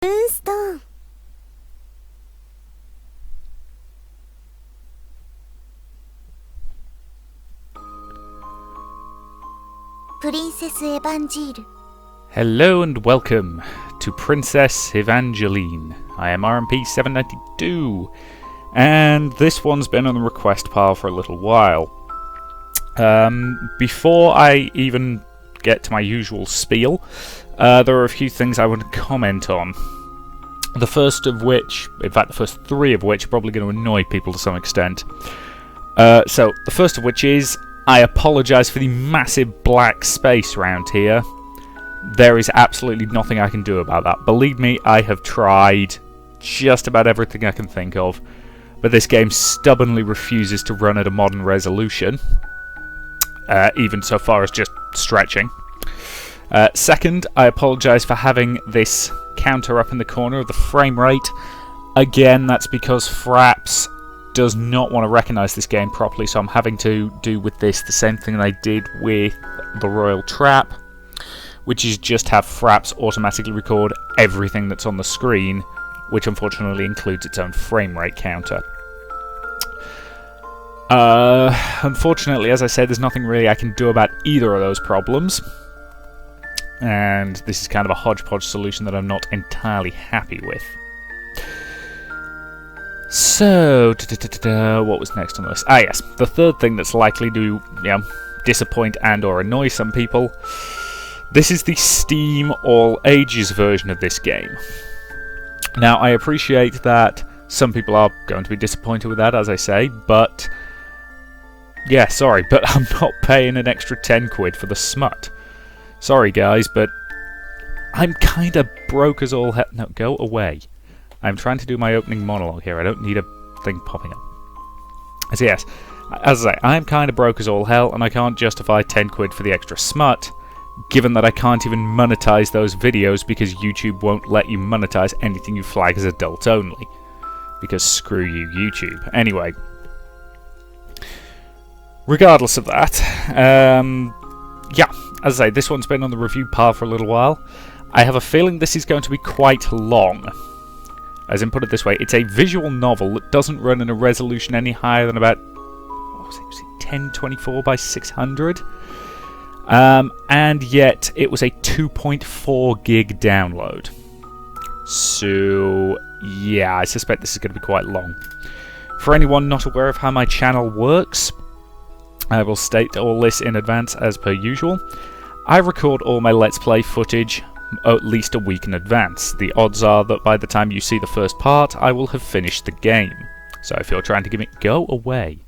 ストーン Princess Evangile. Hello and welcome to Princess Evangeline. I am RMP 792, and this one's been on the request pile for a little while. Before I even get to my usual spiel, there are a few things I want to comment on. The first of which, in fact the first three of which, are probably going to annoy people to some extent. So, the first of which is, I apologise for the massive black space around here. There is absolutely nothing I can do about that. Believe me, I have tried just about everything I can think of, but this game stubbornly refuses to run at a modern resolution, even so far as just stretching. Second, I apologise for having this counter up in the corner of the frame rate. Again, that's because Fraps does not want to recognise this game properly, so I'm having to do with this the same thing that I did with the Royal Trap, which is just have Fraps automatically record everything that's on the screen, which unfortunately includes its own frame rate counter. Unfortunately, as I said, there's nothing really I can do about either of those problems, and this is kind of a hodgepodge solution that I'm not entirely happy with. So, what was next on the list? Ah yes, the third thing that's likely to, disappoint and or annoy some people. This is the Steam All Ages version of this game. Now, I appreciate that some people are going to be disappointed with that, as I say, but yeah, sorry, but I'm not paying an extra 10 quid for the smut. Sorry guys, but I'm kinda broke as all hell. No, go away. I'm trying to do my opening monologue here. I don't need a thing popping up. So yes, as I say, I'm kinda broke as all hell, and I can't justify 10 quid for the extra smut, given that I can't even monetize those videos because YouTube won't let you monetize anything you flag as adult only. Because screw you, YouTube. Anyway. Regardless of that, yeah, as I say, this one's been on the review pile for a little while. I have a feeling this is going to be quite long. As in, put it this way, it's a visual novel that doesn't run in a resolution any higher than about, what was it 1024 by 600? And yet, it was a 2.4 gig download. So, yeah, I suspect this is going to be quite long. For anyone not aware of how my channel works, I will state all this in advance as per usual. I record all my Let's Play footage at least a week in advance. The odds are that by the time you see the first part, I will have finished the game. So if you're trying to give me... Go away.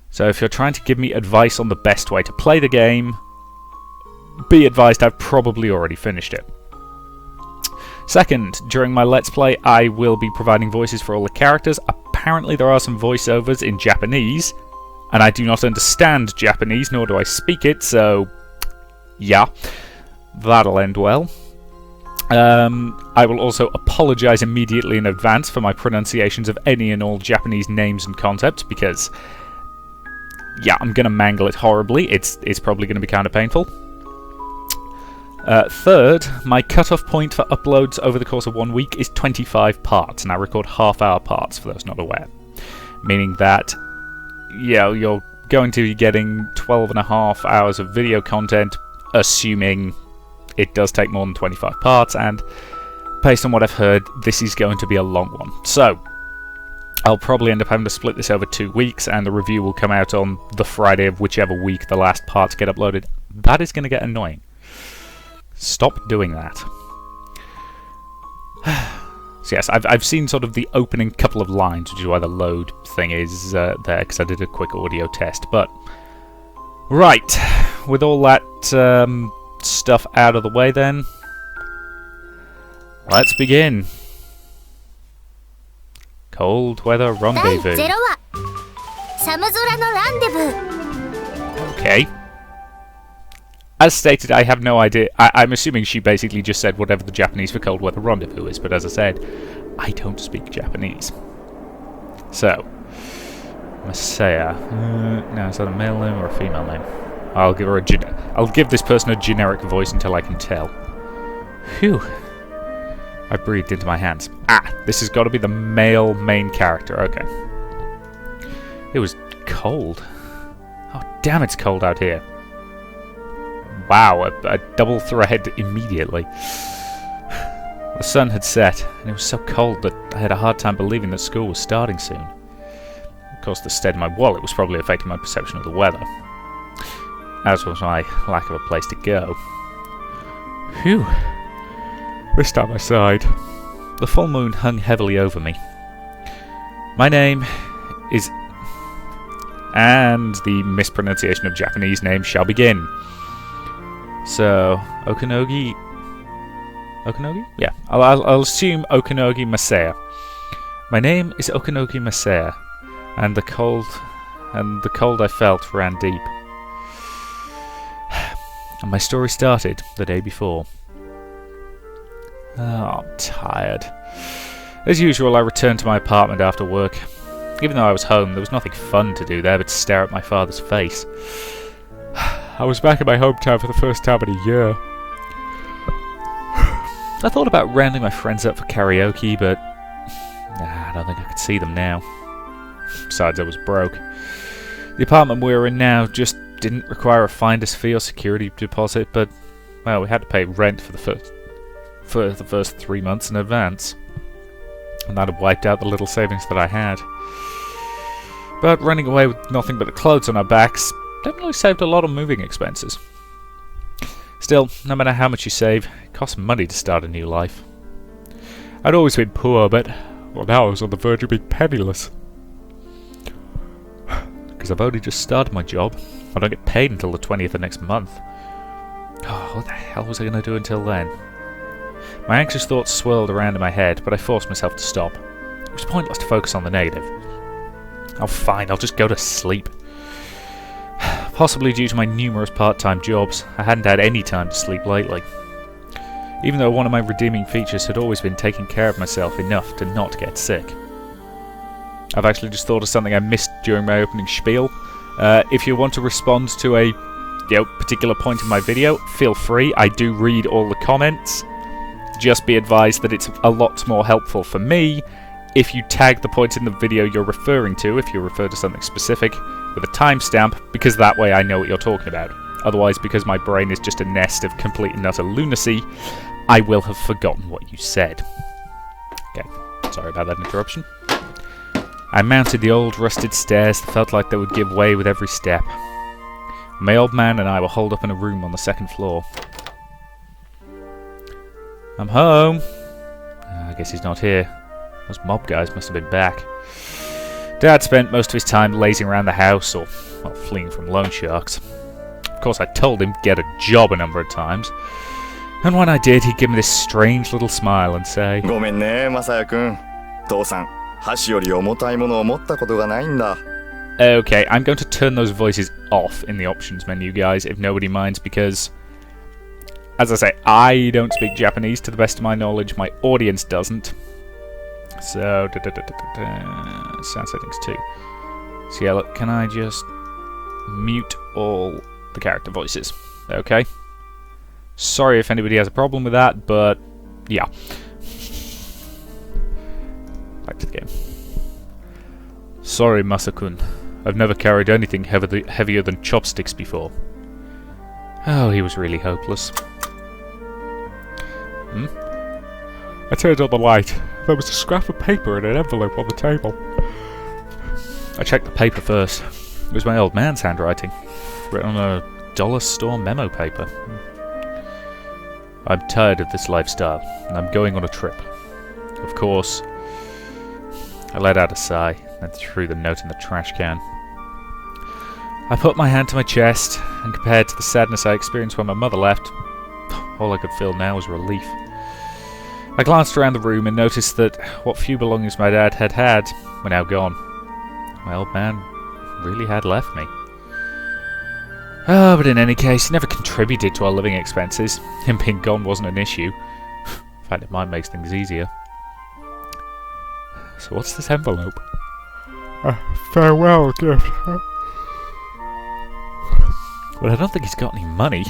So if you're trying to give me advice on the best way to play the game, be advised I've probably already finished it. Second, during my Let's Play, I will be providing voices for all the characters. Apparently there are some voiceovers in Japanese, and I do not understand Japanese, nor do I speak it, so yeah, that'll end well. I will also apologise immediately in advance for my pronunciations of any and all Japanese names and concepts, because, yeah, I'm going to mangle it horribly. It's probably going to be kind of painful. Third, my cut-off point for uploads over the course of 1 week is 25 parts, and I record half-hour parts, for those not aware. Meaning that, yeah, you're going to be getting 12.5 hours of video content, assuming it does take more than 25 parts, and based on what I've heard, this is going to be a long one. So, I'll probably end up having to split this over 2 weeks, and the review will come out on the Friday of whichever week the last parts get uploaded. That is going to get annoying. Stop doing that. So yes, I've seen sort of the opening couple of lines, which is why the load thing is there, because I did a quick audio test. But, right, with all that stuff out of the way then, let's begin. Cold Weather Rendezvous. Okay. As stated, I have no idea. I'm assuming she basically just said whatever the Japanese for Cold Weather Rendezvous is, but as I said, I don't speak Japanese. So, Masaya. Now, is that a male name or a female name? I'll give this person a generic voice until I can tell. Phew. I breathed into my hands. Ah, this has got to be the male main character. Okay. It was cold. Oh, damn, it's cold out here. Wow, a double thread immediately. The sun had set, and it was so cold that I had a hard time believing that school was starting soon. Of course, the state of my wallet was probably affecting my perception of the weather, as was my lack of a place to go. Phew. This time I sighed. The full moon hung heavily over me. My name is... And the mispronunciation of Japanese names shall begin. So, Okanogi... Okanogi? Yeah, I'll assume Okanogi Masaya. My name is Okanogi Masaya, and the cold I felt ran deep. And my story started the day before. Oh, I'm tired. As usual, I returned to my apartment after work. Even though I was home, there was nothing fun to do there but stare at my father's face. I was back in my hometown for the first time in a year. I thought about rounding my friends up for karaoke, but I don't think I could see them now. Besides, I was broke. The apartment we were in now just didn't require a finder's fee or security deposit, but, well, we had to pay rent for the first 3 months in advance. And that had wiped out the little savings that I had. But running away with nothing but the clothes on our backs definitely saved a lot of moving expenses. Still, no matter how much you save, it costs money to start a new life. I'd always been poor, but well, now I was on the verge of being penniless. Because I've only just started my job. I don't get paid until the 20th of next month. Oh, what the hell was I going to do until then? My anxious thoughts swirled around in my head, but I forced myself to stop. It was pointless to focus on the negative. Oh fine, I'll just go to sleep. Possibly due to my numerous part-time jobs, I hadn't had any time to sleep lately. Even though one of my redeeming features had always been taking care of myself enough to not get sick. I've actually just thought of something I missed during my opening spiel. If you want to respond to a particular point in my video, feel free. I do read all the comments. Just be advised that it's a lot more helpful for me if you tag the point in the video you're referring to, if you refer to something specific, with a timestamp, because that way I know what you're talking about. Otherwise, because my brain is just a nest of complete and utter lunacy, I will have forgotten what you said. Okay, sorry about that interruption. I mounted the old rusted stairs that felt like they would give way with every step. My old man and I were holed up in a room on the second floor. I'm home. I guess he's not here. Those mob guys must have been back. Dad spent most of his time lazing around the house or, well, fleeing from loan sharks. Of course, I told him to get a job a number of times. And when I did, he'd give me this strange little smile and say, ごめんね、マサヤ君。父さん、箸より重たいものを持ったことがないんだ。 Okay, I'm going to turn those voices off in the options menu, guys, if nobody minds, because, as I say, I don't speak Japanese to the best of my knowledge, my audience doesn't. So, sound settings too. So yeah, look, can I just mute all the character voices? Okay. Sorry if anybody has a problem with that, but yeah. Back to the game. Sorry, Masakun. I've never carried anything heavier than chopsticks before. Oh, he was really hopeless. I turned on the light. There was a scrap of paper and an envelope on the table. I checked the paper first. It was my old man's handwriting, written on a dollar store memo paper. I'm tired of this lifestyle, and I'm going on a trip. Of course. I let out a sigh, and threw the note in the trash can. I put my hand to my chest, and compared to the sadness I experienced when my mother left, all I could feel now was relief. I glanced around the room and noticed that what few belongings my dad had were now gone. My old man really had left me. Oh, but in any case, he never contributed to our living expenses. Him being gone wasn't an issue. In fact, it might make things easier. So what's this envelope? A farewell gift. Well, I don't think he's got any money.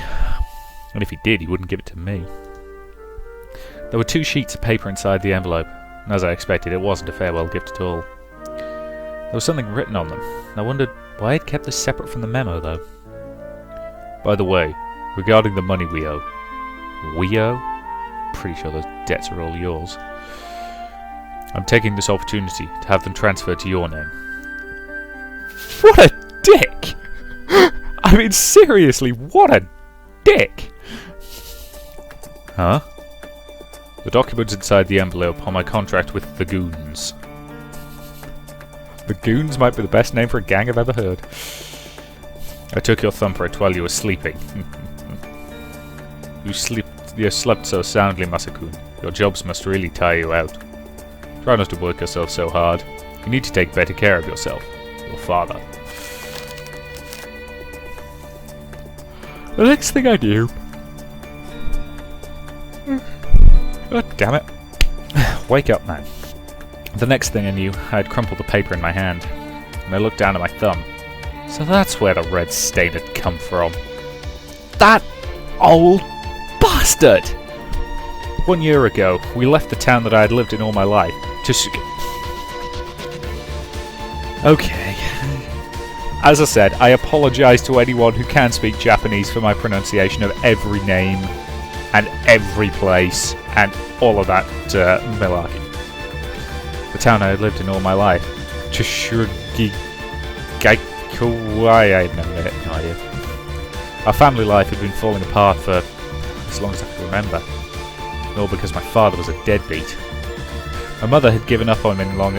And if he did, he wouldn't give it to me. There were 2 sheets of paper inside the envelope, and as I expected, it wasn't a farewell gift at all. There was something written on them, and I wondered why I'd kept this separate from the memo, though. By the way, regarding the money we owe. We owe? Pretty sure those debts are all yours. I'm taking this opportunity to have them transferred to your name. What a dick! I mean, seriously, what a dick! Huh? The documents inside the envelope are my contract with the Goons. The Goons might be the best name for a gang I've ever heard. I took your thumbprint while you were sleeping. You slept so soundly, Masakun. Your jobs must really tire you out. Try not to work yourself so hard. You need to take better care of yourself. Your father. The next thing I knew... God damn it. Wake up, man. The next thing I knew, I had crumpled the paper in my hand, and I looked down at my thumb. So that's where the red stain had come from. That old bastard! 1 year ago, we left the town that I had lived in all my life to... Okay. As I said, I apologise to anyone who can speak Japanese for my pronunciation of every name and every place and all of that malarkey. The town I had lived in all my life. Chishurgi Gaikuwai, I had no idea. Our family life had been falling apart for as long as I could remember. All because my father was a deadbeat. My mother had given up on him long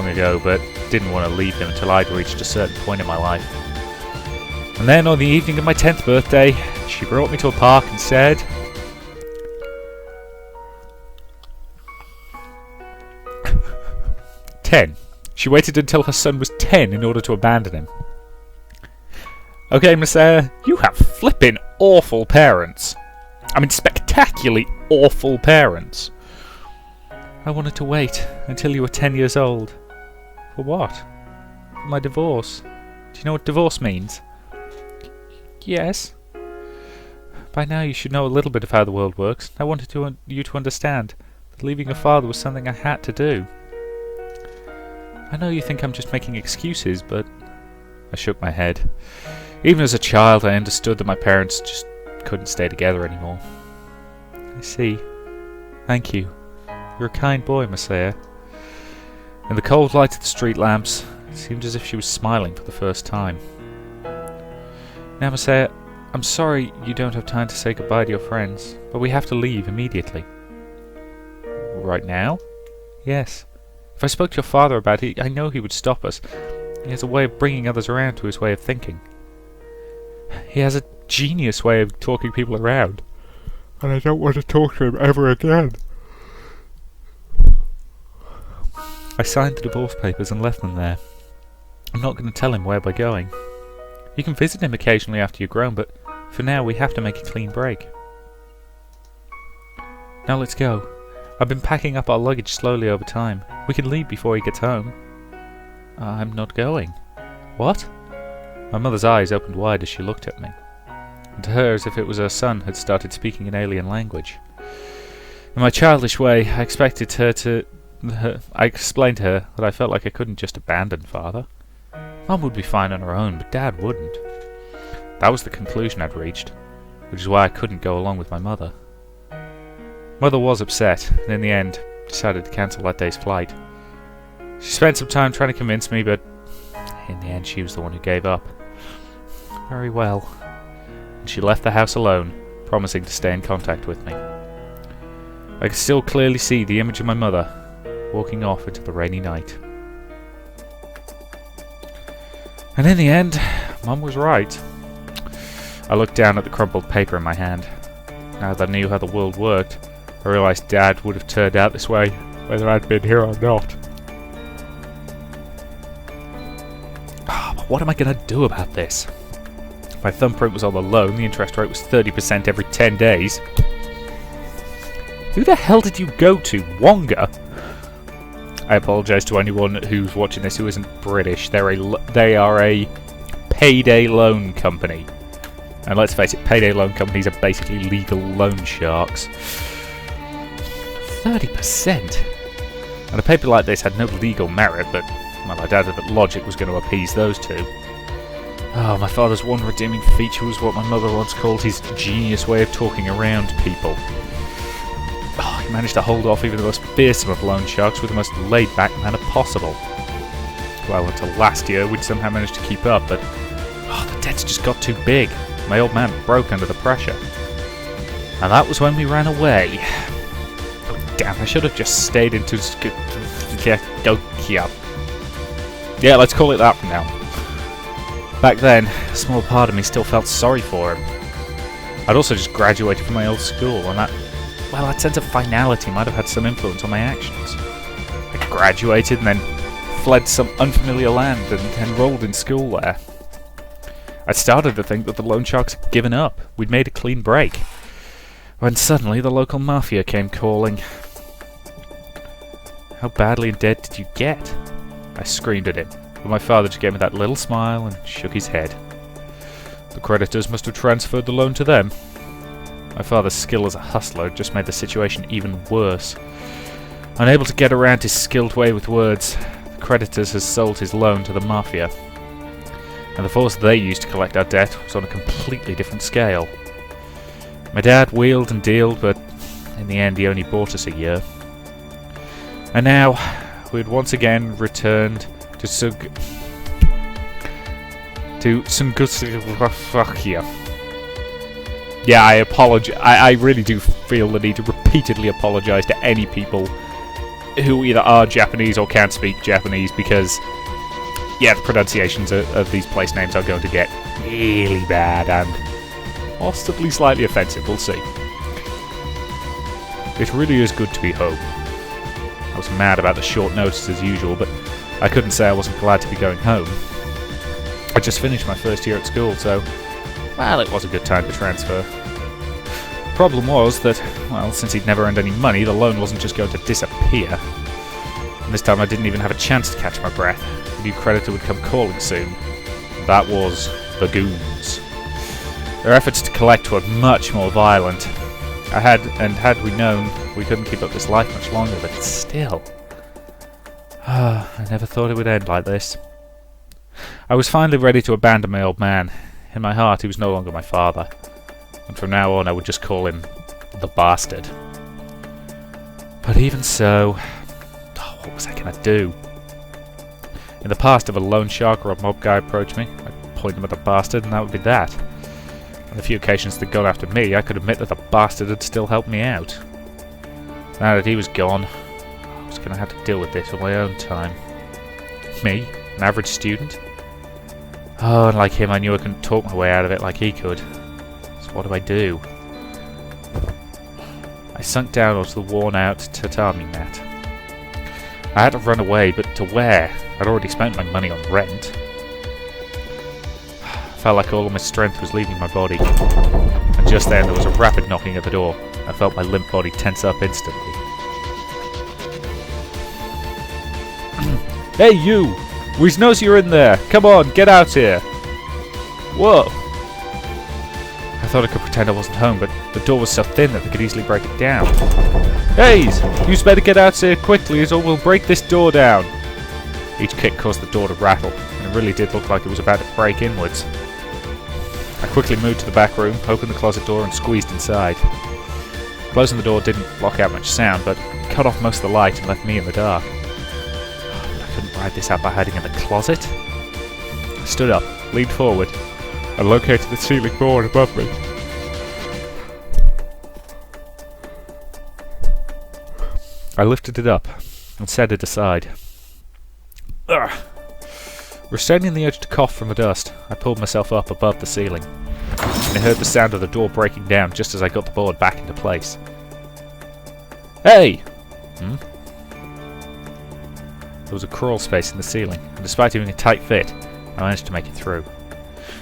ago, but didn't want to leave him until I'd reached a certain point in my life. And then on the evening of my 10th birthday, she brought me to a park and said... 10. She waited until her son was 10 in order to abandon him. Okay, Miss Eyre, you have flippin' awful parents. I mean, spectacularly awful parents. I wanted to wait until you were 10 years old. For what? For my divorce. Do you know what divorce means? Yes. By now you should know a little bit of how the world works. I wanted you to understand that leaving your father was something I had to do. I know you think I'm just making excuses, but... I shook my head. Even as a child, I understood that my parents just couldn't stay together anymore. I see. Thank you. You're a kind boy, Miss Eyre. In the cold light of the street lamps, it seemed as if she was smiling for the first time. Now, Miss Eyre, I'm sorry you don't have time to say goodbye to your friends, but we have to leave immediately. Right now? Yes. If I spoke to your father about it, I know he would stop us. He has a way of bringing others around to his way of thinking. He has a genius way of talking people around. And I don't want to talk to him ever again. I signed the divorce papers and left them there. I'm not going to tell him where we're going. You can visit him occasionally after you're grown, but for now we have to make a clean break. Now let's go. I've been packing up our luggage slowly over time. We can leave before he gets home. I'm not going. What? My mother's eyes opened wide as she looked at me. And to her, as if it was her son, had started speaking an alien language. In my childish way, I explained to her that I felt like I couldn't just abandon Father. Mum would be fine on her own, but Dad wouldn't. That was the conclusion I'd reached, which is why I couldn't go along with my mother. Mother was upset, and in the end, decided to cancel that day's flight. She spent some time trying to convince me, but in the end she was the one who gave up. Very well. And she left the house alone, promising to stay in contact with me. I could still clearly see the image of my mother, walking off into the rainy night. And in the end, Mum was right. I looked down at the crumpled paper in my hand. Now that I knew how the world worked, I realised Dad would have turned out this way, whether I'd been here or not. But what am I going to do about this? My thumbprint was on the loan, the interest rate was 30% every 10 days. Who the hell did you go to? Wonga? I apologise to anyone who's watching this who isn't British. They are a payday loan company. And let's face it, payday loan companies are basically legal loan sharks. 30%? And a paper like this had no legal merit, but, well, I doubted that logic was going to appease those two. Oh, my father's one redeeming feature was what my mother once called his genius way of talking around people. Oh, he managed to hold off even the most fearsome of loan sharks with the most laid-back manner possible. Well, until last year, we'd somehow managed to keep up, but the debts just got too big. My old man broke under the pressure. And that was when we ran away. Oh, damn, I should have just stayed in Tokyo. Yeah, let's call it that for now. Back then, a small part of me still felt sorry for him. I'd also just graduated from my old school, and that sense of finality might have had some influence on my actions. I graduated and then fled some unfamiliar land and enrolled in school there. I started to think that the loan sharks had given up. We'd made a clean break. When suddenly the local mafia came calling. How badly in debt did you get? I screamed at him, but my father just gave me that little smile and shook his head. The creditors must have transferred the loan to them. My father's skill as a hustler just made the situation even worse. Unable to get around his skilled way with words, the creditors had sold his loan to the mafia. And the force they used to collect our debt was on a completely different scale. My dad wheeled and dealed, but in the end he only bought us a year. And now, we had once again returned to Sungusakia. Yeah, I apologize. I really do feel the need to repeatedly apologize to any people who either are Japanese or can't speak Japanese, because, yeah, the pronunciations of these place names are going to get really bad and possibly slightly offensive. We'll see. It really is good to be home. I was mad about the short notice as usual, but I couldn't say I wasn't glad to be going home. I just finished my first year at school, so, well, it was a good time to transfer. Problem was that, well, since he'd never earned any money, the loan wasn't just going to disappear. And this time I didn't even have a chance to catch my breath. The new creditor would come calling soon. That was the goons. Their efforts to collect were much more violent. Had we known, we couldn't keep up this life much longer, but still. I never thought it would end like this. I was finally ready to abandon my old man. In my heart, he was no longer my father. And from now on, I would just call him the bastard. But even so, what was I going to do? In the past, if a loan shark or a mob guy approached me, I'd point them at the bastard and that would be that. On the few occasions they'd gone after me, I could admit that the bastard had still helped me out. Now that he was gone, I was going to have to deal with this on my own time. Me? An average student? Oh, and like him, I knew I couldn't talk my way out of it like he could. So what do? I sunk down onto the worn-out tatami mat. I had to run away, but to where? I'd already spent my money on rent. I felt like all of my strength was leaving my body. And just then there was a rapid knocking at the door. I felt my limp body tense up instantly. Hey you! We knows you're in there! Come on, get out here! Whoa! I thought I could pretend I wasn't home, but the door was so thin that they could easily break it down. Hey! You better get out here quickly, or we'll break this door down! Each kick caused the door to rattle, and it really did look like it was about to break inwards. I quickly moved to the back room, opened the closet door, and squeezed inside. Closing the door didn't block out much sound, but it cut off most of the light and left me in the dark. I couldn't ride this out by hiding in the closet. I stood up, leaned forward, and located the ceiling board above me. I lifted it up and set it aside. Ugh. Restraining the urge to cough from the dust, I pulled myself up above the ceiling, and I heard the sound of the door breaking down just as I got the board back into place. Hey! There was a crawl space in the ceiling, and despite having a tight fit, I managed to make it through.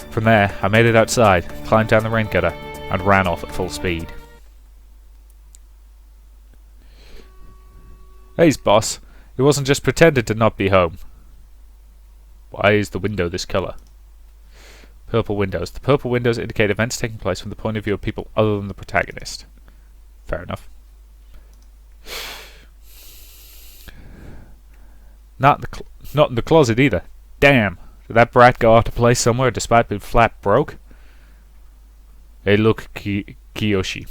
From there, I made it outside, climbed down the rain gutter, and ran off at full speed. Hey, boss. It wasn't just pretending to not be home. Why is the window this colour? Purple windows. The purple windows indicate events taking place from the point of view of people other than the protagonist. Fair enough. Not in the closet either. Damn! Did that brat go off to play somewhere despite being flat broke? Hey, look, Kiyoshi.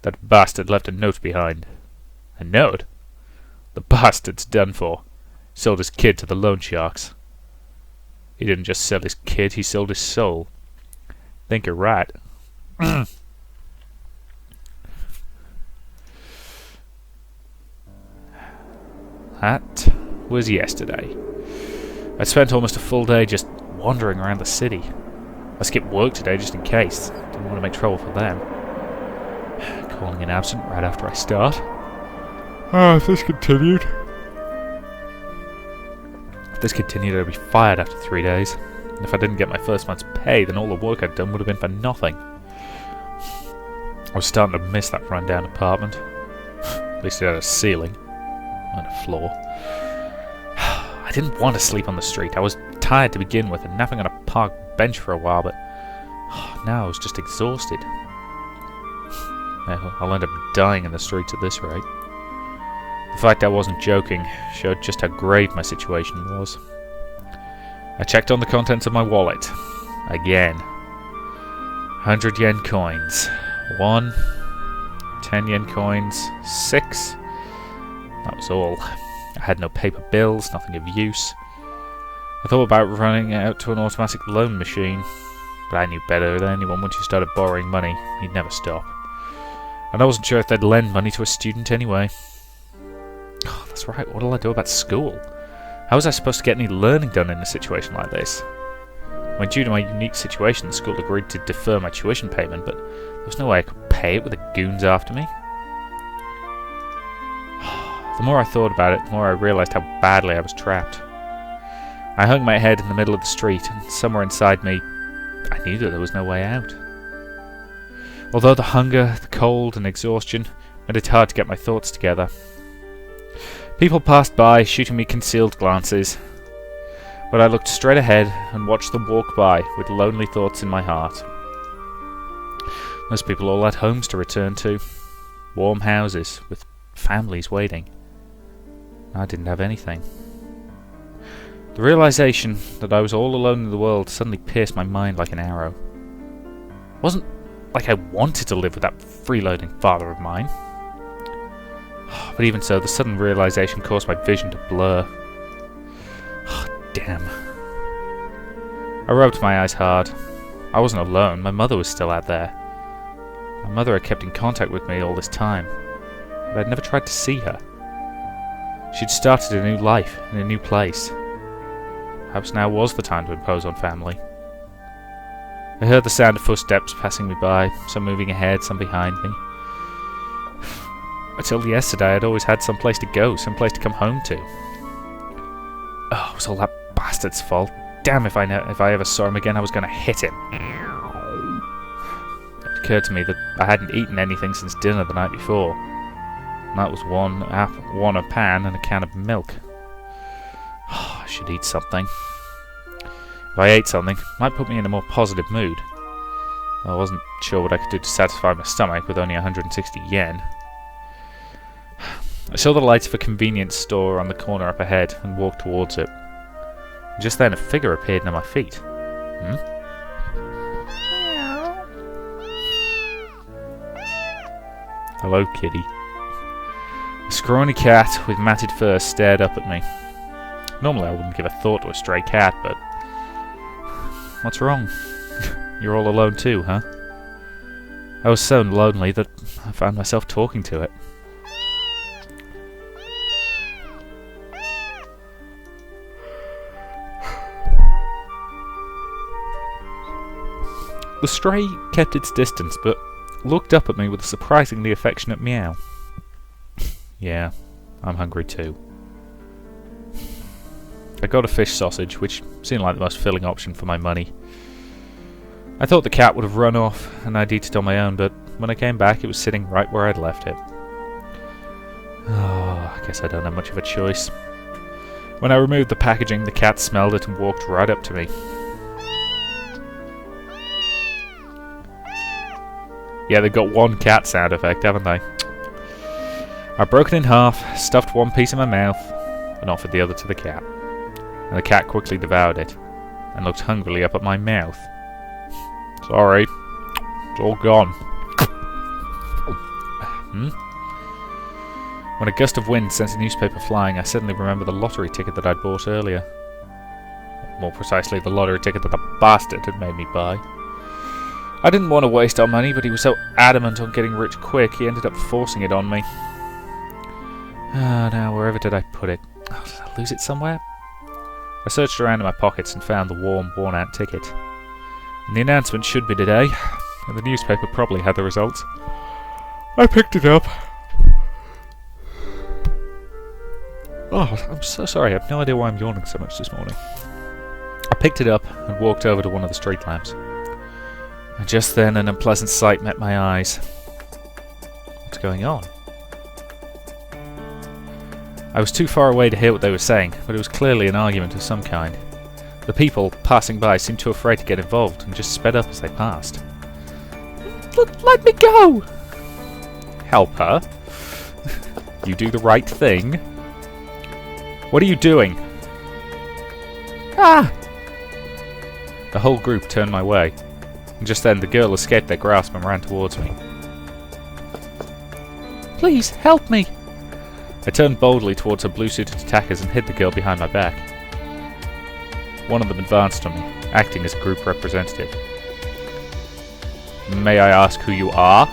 That bastard left a note behind. A note? The bastard's done for. Sold his kid to the loan sharks. He didn't just sell his kid, he sold his soul. Think you're right. That was yesterday. I spent almost a full day just wandering around the city. I skipped work today just in case. Didn't want to make trouble for them. Calling in absent right after I start. If this continued, I'd be fired after 3 days. And if I didn't get my first month's pay, then all the work I'd done would have been for nothing. I was starting to miss that rundown apartment. At least it had a ceiling. And a floor. I didn't want to sleep on the street. I was tired to begin with and napping on a park bench for a while, but now I was just exhausted. I'll end up dying in the streets at this rate. The fact I wasn't joking showed just how grave my situation was. I checked on the contents of my wallet. Again. 100 yen coins. 1. 10 yen coins. 6. That was all. I had no paper bills, nothing of use. I thought about running out to an automatic loan machine, but I knew better than anyone once you started borrowing money, you'd never stop. And I wasn't sure if they'd lend money to a student anyway. Oh, that's right, what'll I do about school? How was I supposed to get any learning done in a situation like this? When due to my unique situation, the school agreed to defer my tuition payment, but there was no way I could pay it with the goons after me. The more I thought about it, the more I realised how badly I was trapped. I hung my head in the middle of the street, and somewhere inside me, I knew that there was no way out. Although the hunger, the cold, and exhaustion made it hard to get my thoughts together. People passed by, shooting me concealed glances, but I looked straight ahead and watched them walk by with lonely thoughts in my heart. Most people all had homes to return to, warm houses with families waiting. I didn't have anything. The realization that I was all alone in the world suddenly pierced my mind like an arrow. It wasn't like I wanted to live with that freeloading father of mine. But even so, the sudden realization caused my vision to blur. Damn. I rubbed my eyes hard. I wasn't alone, my mother was still out there. My mother had kept in contact with me all this time, but I'd never tried to see her. She'd started a new life in a new place. Perhaps now was the time to impose on family. I heard the sound of footsteps passing me by, some moving ahead, some behind me. Until yesterday I'd always had some place to go, some place to come home to. Oh, it was all that bastard's fault. Damn, if I ever saw him again I was going to hit him. It occurred to me that I hadn't eaten anything since dinner the night before. And that was one a pan and a can of milk. I should eat something. If I ate something, it might put me in a more positive mood. I wasn't sure what I could do to satisfy my stomach with only 160 yen. I saw the lights of a convenience store on the corner up ahead and walked towards it. Just then a figure appeared near my feet. Hello, kitty. A scrawny cat with matted fur stared up at me. Normally I wouldn't give a thought to a stray cat, but... What's wrong? You're all alone too, huh? I was so lonely that I found myself talking to it. The stray kept its distance, but looked up at me with a surprisingly affectionate meow. Yeah, I'm hungry too. I got a fish sausage, which seemed like the most filling option for my money. I thought the cat would have run off, and I'd eat it on my own, but when I came back it was sitting right where I'd left it. Oh, I guess I don't have much of a choice. When I removed the packaging, the cat smelled it and walked right up to me. Yeah, they've got one cat sound effect, haven't they? I broke it in half, stuffed one piece in my mouth, and offered the other to the cat. And the cat quickly devoured it, and looked hungrily up at my mouth. Sorry, it's all gone. When a gust of wind sent a newspaper flying, I suddenly remembered the lottery ticket that I'd bought earlier. More precisely, the lottery ticket that the bastard had made me buy. I didn't want to waste our money, but he was so adamant on getting rich quick, he ended up forcing it on me. Now, wherever did I put it? Oh, did I lose it somewhere? I searched around in my pockets and found the warm, worn-out ticket. And the announcement should be today, and the newspaper probably had the results. I picked it up. Oh, I'm so sorry, I have no idea why I'm yawning so much this morning. I picked it up and walked over to one of the street lamps. And just then an unpleasant sight met my eyes. What's going on? I was too far away to hear what they were saying, but it was clearly an argument of some kind. The people passing by seemed too afraid to get involved and just sped up as they passed. Let me go! Help her? You do the right thing. What are you doing? Ah! The whole group turned my way, and just then the girl escaped their grasp and ran towards me. Please, help me! I turned boldly towards her blue-suited attackers and hid the girl behind my back. One of them advanced on me, acting as a group representative. May I ask who you are?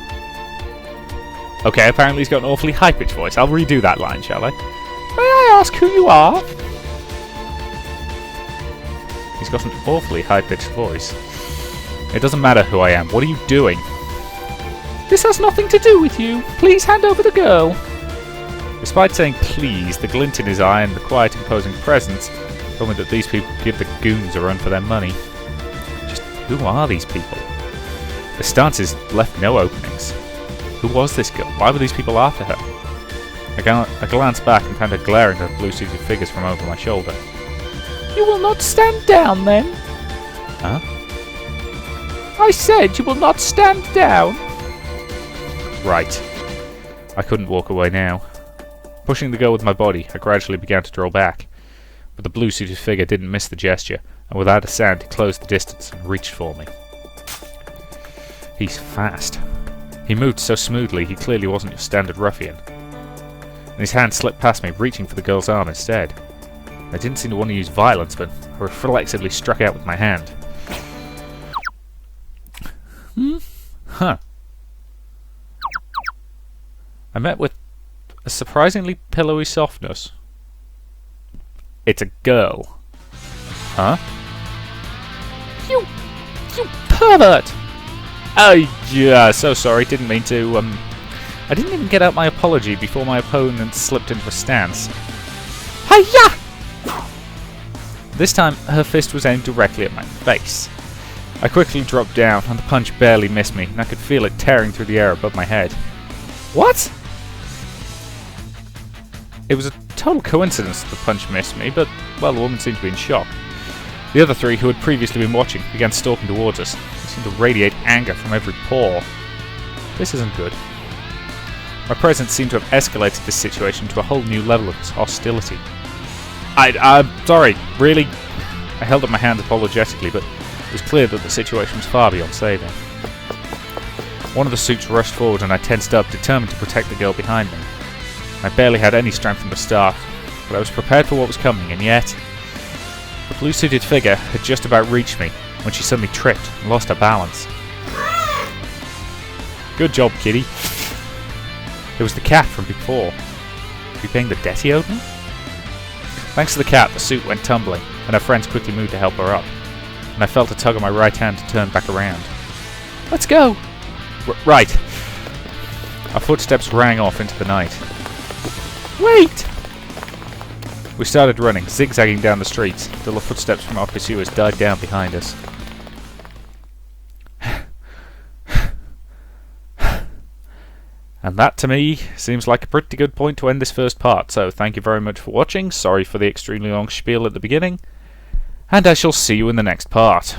Okay, apparently he's got an awfully high-pitched voice. I'll redo that line, shall I? May I ask who you are? He's got an awfully high-pitched voice. It doesn't matter who I am. What are you doing? This has nothing to do with you. Please hand over the girl. Despite saying please, the glint in his eye and the quiet imposing presence told me that these people give the goons a run for their money. Just who are these people? The stances left no openings. Who was this girl? Why were these people after her? I glanced back and found her glaring at the blue-suited figures from over my shoulder. You will not stand down, then? Huh? I said you will not stand down! Right. I couldn't walk away now. Pushing the girl with my body, I gradually began to draw back. But the blue-suited figure didn't miss the gesture, and without a sound he closed the distance and reached for me. He's fast. He moved so smoothly he clearly wasn't your standard ruffian. And his hand slipped past me, reaching for the girl's arm instead. I didn't seem to want to use violence, but I reflexively struck out with my hand. Huh. I met with a surprisingly pillowy softness. It's a girl. Huh? You pervert! Oh, yeah, so sorry, didn't mean to, I didn't even get out my apology before my opponent slipped into a stance. Hi-ya! This time, her fist was aimed directly at my face. I quickly dropped down, and the punch barely missed me, and I could feel it tearing through the air above my head. What? It was a total coincidence that the punch missed me, but, well, the woman seemed to be in shock. The other three, who had previously been watching, began stalking towards us. They seemed to radiate anger from every pore. This isn't good. My presence seemed to have escalated this situation to a whole new level of hostility. I'm sorry, really? I held up my hands apologetically, but it was clear that the situation was far beyond saving. One of the suits rushed forward and I tensed up, determined to protect the girl behind me. I barely had any strength from the start, but I was prepared for what was coming, and yet... The blue-suited figure had just about reached me when she suddenly tripped and lost her balance. Good job, kitty. It was the cat from before. Were you paying the debt he owed me? Thanks to the cat, the suit went tumbling, and her friends quickly moved to help her up, and I felt a tug on my right hand to turn back around. Let's go! Right. Our footsteps rang off into the night. Wait! We started running, zigzagging down the streets, till the footsteps from our pursuers died down behind us. And that, to me, seems like a pretty good point to end this first part, so thank you very much for watching, sorry for the extremely long spiel at the beginning, and I shall see you in the next part.